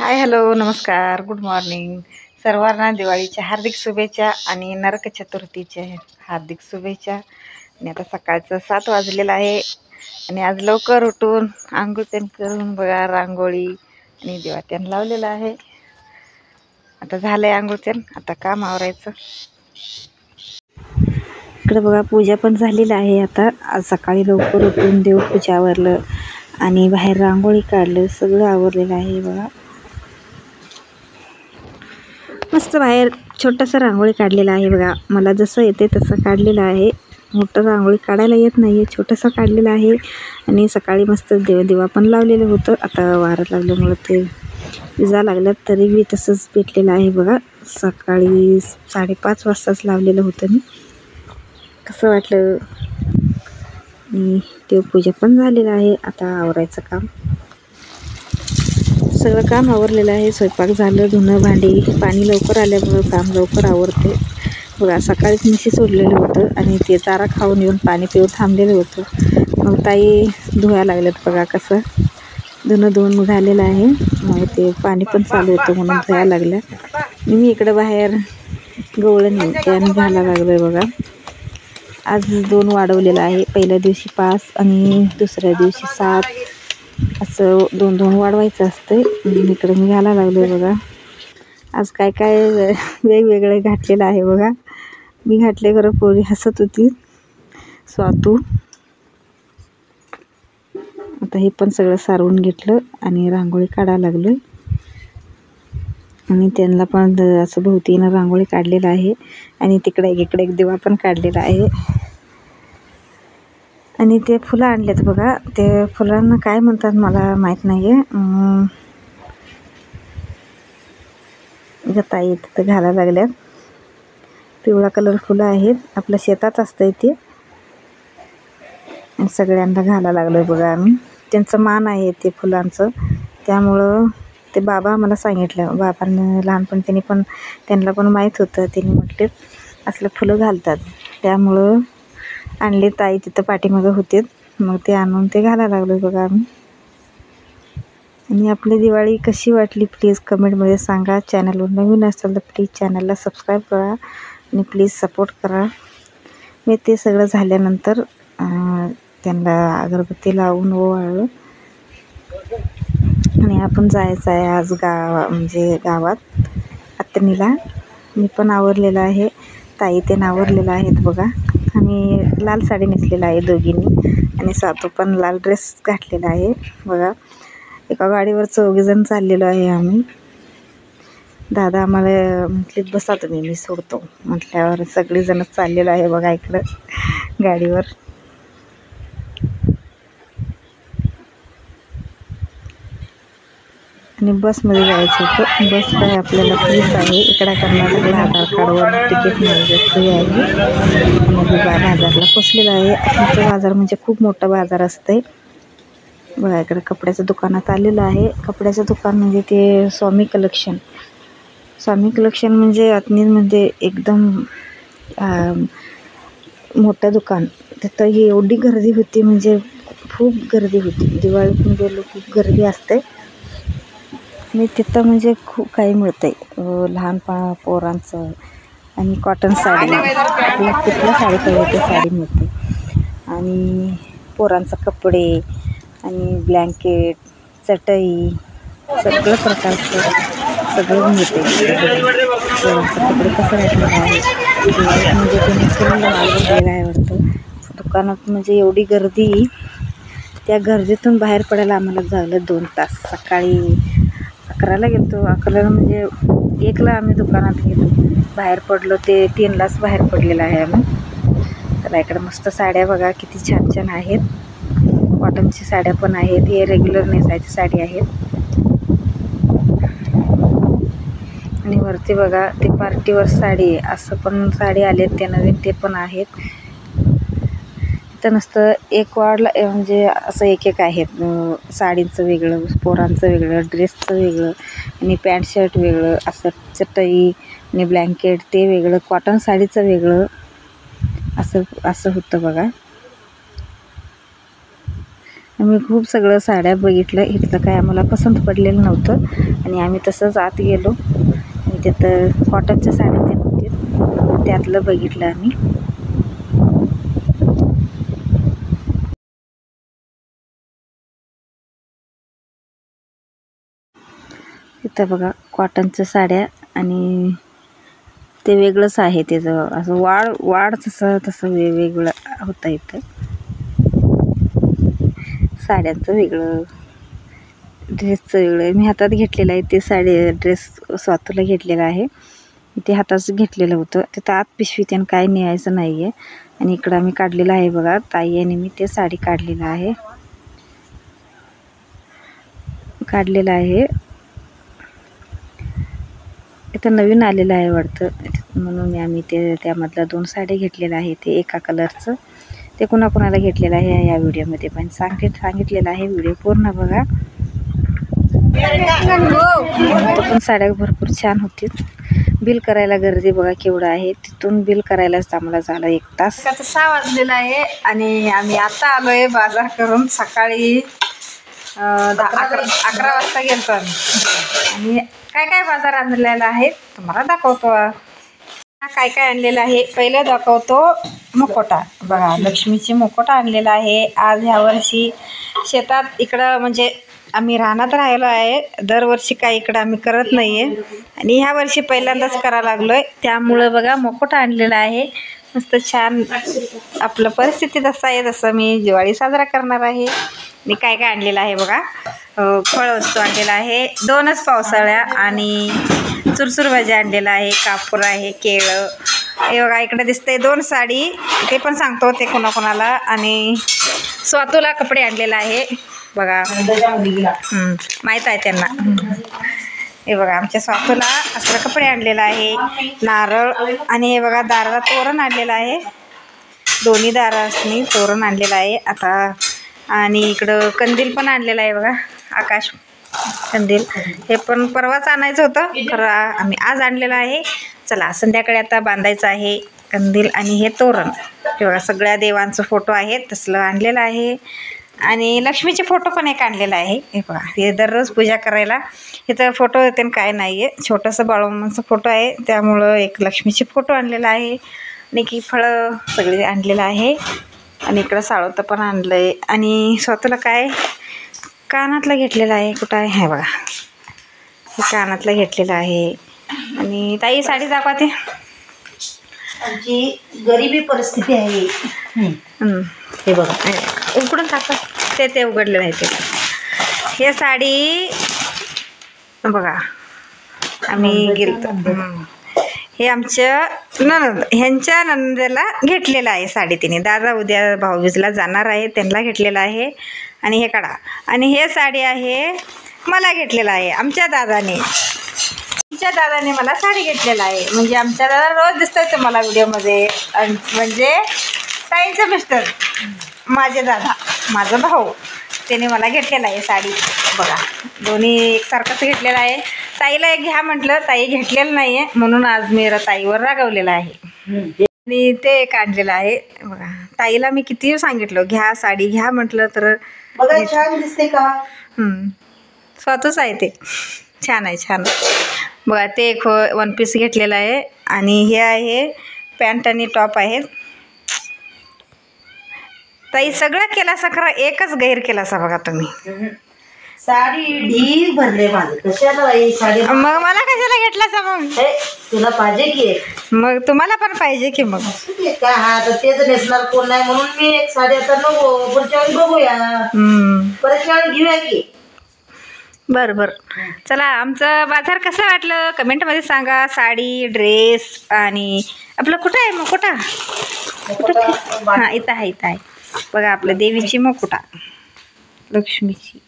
Hi hello नमस्कार good morning. सर्वांना दिवाळीच्या हार्दिक शुभेच्छा आणि नरक चतुर्थीच्या हार्दिक शुभेच्छा. आणि आता सकाळचं 7 वाजलेलं आहे आणि आज लवकर उठून आंघोळ करून बघा रांगोळी आणि दिवात्यान लावलेलं आहे. आता झालंय आंघोळ, आता काम आवरायचं. इकडे बघा पूजा पण झालेली आहे. आता आज सकाळी लवकर उठून देवपूजा आवरलं आणि बाहेर रांगोळी काढलं, सगळं आवरलेलं आहे बघा. मस्त बाहेर छोटंसं रांगोळी काढलेलं आहे बघा. मला जसं येते तसं काढलेलं आहे. मोठं रांगोळी काढायला येत नाही आहे, छोटंसं काढलेलं आहे. आणि सकाळी मस्त दिवा पण लावलेलं होतं. आता वारं लागल्यामुळं ते विजा लागल्यात तरी मी तसंच पेटलेलं आहे बघा. सकाळी 5:30 वाजताच लावलेलं होतं मी. कसं वाटलं. देवपूजा पण झालेलं आहे. आता आवरायचं काम, सगळं काम आवरलेलं आहे. स्वयंपाक झालं, धुणं भांडी, पाणी लवकर आल्यामुळं काम लवकर आवरते बघा. सकाळीच म्हशी सोडलेलं होतं आणि ते चारा खाऊन येऊन पाणी पिऊन थांबलेलं होतं. मग ताई धुवायला लागल्यात बघा. कसं धुणं धुवून झालेलं आहे. मग ते पाणी पण चालू होतं म्हणून धुवायला लागल्या. मी इकडं बाहेर गवळण त्यानं घालायला लागलं आहे बघा. आज 2 वाढवलेलं आहे. पहिल्या दिवशी 5 आणि दुसऱ्या दिवशी 7 असं 2-2 वाढवायचं असतं. इकडं मी घालायला लागलो आहे बघा. आज काय काय वेगवेगळं घातलेलं आहे बघा. मी घातले खरं पोरी हसत होती. स्वातू आता हे पण सगळं सारवून घेतलं आणि रांगोळी काढायला लागलो. आणि त्यांना पण असं भोवतीनं रांगोळी काढलेलं आहे. आणि तिकडे इकडे एक दिवा पण काढलेला आहे. आणि ते फुलं आणलेत बघा. ते फुलांना काय म्हणतात मला माहीत नाही आहे. ताई तिथं घालायला लागल्यात. पिवळा कलर फुलं आहेत. आपल्या शेतात असतंय ते. सगळ्यांना घालायला लागलोय बघा आम्ही. त्यांचं मान आहे ते फुलांचं, त्यामुळं ते बाबा मला सांगितलं. बाबांना लहानपणी त्यांना पण माहीत होतं. त्यांनी म्हटले असलं फुलं घालतात, त्यामुळं आणले. ताई तिथं पाठीमागं होते, मग ते आणून ते घालायला लागलो बघा आम्ही. आणि आपली दिवाळी कशी वाटली प्लीज कमेंटमध्ये सांगा. चॅनलवर नवीन असेल तर प्लीज चॅनलला सबस्क्राईब करा आणि प्लीज सपोर्ट करा. मी ते सगळं झाल्यानंतर त्यांना अगरबत्ती लावून ओवाळलं. आणि आपण जायचं आहे आज म्हणजे गावात आत्रणीला. मी पण आवरलेलं आहे, ताई ते आवरलेलं आहेत बघा. आणि लाल साडी नेसलेलं आहे दोघींनी. आणि सातू पण लाल ड्रेस घातलेला आहे बघा. एका गाडीवर 4 जण चाललेलो आहे आम्ही. दादा आम्हाला म्हटले बसा तुम्ही, मी सोडतो म्हटल्यावर सगळीजणच चाललेलो आहे बघा इकडं गाडीवर. आणि बसमध्ये जायचं होतं. बस काय आपल्याला फ्रीच आहे. इकडं कर्नाटकला आधार कार्डवर तिकीट मिळायचं फ्री आहे. आणि 12,000ला पोचलेलं आहे. आमचं बाजार म्हणजे खूप मोठा बाजार असतंय बघा. इकडे कपड्याचं दुकानात आलेलं आहे. कपड्याचं दुकान म्हणजे ते स्वामी कलेक्शन. स्वामी कलेक्शन म्हणजे अतनीमध्ये एकदम मोठं दुकान. तिथं ही एवढी गर्दी होती, म्हणजे खूप गर्दी होती. दिवाळीत म्हणजे खूप गर्दी असते. आणि तिथं म्हणजे खूप काही मिळतंय. लहान पोरांचं आणि कॉटन साडी, कुठल्या साडी पाहिजे ते साडी मिळते. आणि पोरांचं कपडे आणि ब्लँकेट, चटई, सगळं प्रकारचं सगळं मिळते. पोरांचं कपडे कसं घातलेलं आहे म्हणजे त्यांनी पूर्ण माल भरलेला आहे वाटतं दुकानात. म्हणजे एवढी गर्दी, त्या गर्दीतून बाहेर पडायला आम्हाला झालं 2 तास. सकाळी 11ला गेलो. 11ला म्हणजे 1ला आम्ही दुकानात गेलो. बाहेर पडलो ते 3लाच बाहेर पडलेलं आहे आम्ही. तर इकडे मस्त साड्या बघा किती छान छान आहेत. कॉटनची साड्या पण आहेत. हे रेग्युलर नेसायची साडी आहेत. आणि वरती बघा ते पार्टीवर साडी असं पण साडी आलेत ते नवीन, ते पण आहेत. तर नुसतं एक वाढला म्हणजे असं एक आहेत. साडींचं वेगळं, पोरांचं वेगळं, ड्रेसचं वेगळं आणि पॅन्ट शर्ट वेगळं, असं चटई आणि ब्लँकेट ते वेगळं, कॉटन साडीचं वेगळं, असं होतं बघा. मी खूप सगळं साड्या बघितलं. इथलं काय आम्हाला पसंत पडलेलं नव्हतं. आणि आम्ही तसंच आत गेलो आणि तिथं कॉटनच्या साड्या ते होते, त्यातलं बघितलं आम्ही. तिथं बघा कॉटनच्या साड्या आणि ते वेगळंच आहे त्याचं, असं वाढ तसं वेगवेगळं होतं. इथं साड्यांचं वेगळं, ड्रेसचं वेगळं. मी हातात घेतलेलं आहे ते ड्रेस स्वातूला घेतलेला आहे, ते हाताचं घेतलेलं होतं. तिथं आत पिशवी त्यानं काय न्यायचं नाही आहे. आणि इकडं आम्ही काढलेलं आहे बघा, ताई आणि मी ते साडी काढलेलं आहे. इथं नवीन आलेलं आहे वाटतं, म्हणून आम्ही त्यामधल्या 2 साड्या घेतलेल्या आहे. ते एका कलरचं ते कुणाकुणाला घेतलेलं आहे या व्हिडिओमध्ये पण सांगितलेलं आहे. व्हिडिओ पूर्ण बघा. पण साड्या भरपूर छान होतील. बिल करायला गर्दी बघा केवढं आहे. तिथून बिल करायलाच आम्हाला झालं 1 तास. आता 6 वाजलेला आहे आणि आम्ही आता आलो आहे बाजार करून. सकाळी 11 वाजता गेलतो आम्ही. आणि काय बाजार आणलेला आहे तुम्हाला दाखवतो. काय आणलेलं आहे पहिलं दाखवतो. मुखोटा बघा, लक्ष्मीची मुखोटा आणलेला आहे. आज ह्या वर्षी शेतात इकडं म्हणजे आम्ही रानात राहिलो आहे. दरवर्षी काय इकडं आम्ही करत नाही आहे आणि ह्या वर्षी पहिल्यांदाच करायला लागलो आहे. त्यामुळं बघा मुखोटा आणलेला आहे मस्त छान. आपलं परिस्थिती जसं आहे तसं मी दिवाळी साजरा करणार आहे. मी काय आणलेलं आहे बघा, फळवस्तू आणलेला आहे 2च पावसाळ्या आणि चुरचुर भाजी आणलेला आहे, कापूर आहे, केळं. हे बघा इकडे दिसतंय 2 साडी, ते पण सांगतो ते कोणाकोणाला. आणि स्वातूला कपडे आणलेला आहे बघा, माहीत आहे त्यांना. हे बघा आमच्या स्वातूला असं कपडे आणलेला आहे, नारळ. आणि हे बघा दाराला तोरण आणलेलं आहे, दोन्ही दारासनी तोरण आणलेलं आहे आता. आणि इकडं कंदील पण आणलेलं आहे बघा, आकाश कंदील. हे पण परवाच आणायचं होतं खरं आम्ही आज आणलेलं आहे. चला संध्याकाळी आता बांधायचं आहे कंदील. आणि हे तोरण हे बघा सगळ्या देवांचं फोटो आहे तसलं आणलेलं आहे. आणि लक्ष्मीचे फोटो पण एक आणलेला आहे. हे बघा हे दररोज पूजा करायला. इथं फोटो येते काय नाही आहे, छोटंसं बाळूमामाचं फोटो आहे त्यामुळं एक लक्ष्मीचे फोटो आणलेला आहे. आणि की फळं सगळे आणलेलं आहे. आणि इकडं साळोतं पण आणलं आहे. आणि स्वतःला काय कानातलं घेतलेलं आहे, कुठं आहे हे बघा, हे कानातलं घेतलेलं आहे. आणि ताई साडी दाखवते. आमची गरिबी परिस्थिती आहे. हे बघा उघडून टाका, ते उघडलेलं आहे. हे साडी बघा आम्ही गेलतो, हे आमच्या ह्यांच्या नंदेला घेतलेलं आहे साडी. तिने दादा उद्या भाऊबीजला जाणार आहे, त्यांना घेतलेलं आहे. आणि हे काढा. आणि हे साडी आहे मला घेतलेलं आहे आमच्या दादाने. आमच्या दादाने मला साडी घेतलेलं आहे. म्हणजे आमच्या दादा रोज दिसतोय तुम्हाला व्हिडिओमध्ये. म्हणजे ताईंचं मिस्टर, माझे दादा, माझा भाऊ, त्याने मला घेतलेलं आहे साडी बघा. दोन्ही एकसारखंच घेतलेलं आहे. ताईला एक घ्या म्हटलं, ताई घेतलेलं नाही आहे म्हणून आज मी ताईवर रागवलेलं आहे. आणि ते एक आणलेलं आहे बघा. ताईला मी किती सांगितलं घ्या साडी घ्या म्हटलं तर बघा छान दिसते का. स्वतःच आहे ते, छान आहे छान बघा. ते एक 1 पीस घेतलेला आहे. आणि हे आहे पॅन्ट आणि टॉप आहे. ताई सगळं केलासा खरं एकच गैर केलासा बघा तुम्ही. साडी ढीग भरले माझं, कशाला बाई साडी. मग मला कशाला घेतलासा मग. तुला पाहिजे की मग तुम्हाला पण पाहिजे की मग. का हा तर तेच नेसणार कोण नाही म्हणून मी एक साडी आता नको पुढच्या वेळी बघूया, परत वेळी घेऊया की. बरं चला आमचं बाजार कसं वाटलं कमेंटमध्ये सांगा. साडी ड्रेस आणि आपलं कुठं आहे मुकुटा. हां इथं आहे बघा आपलं देवीची मुकुटा लक्ष्मीची.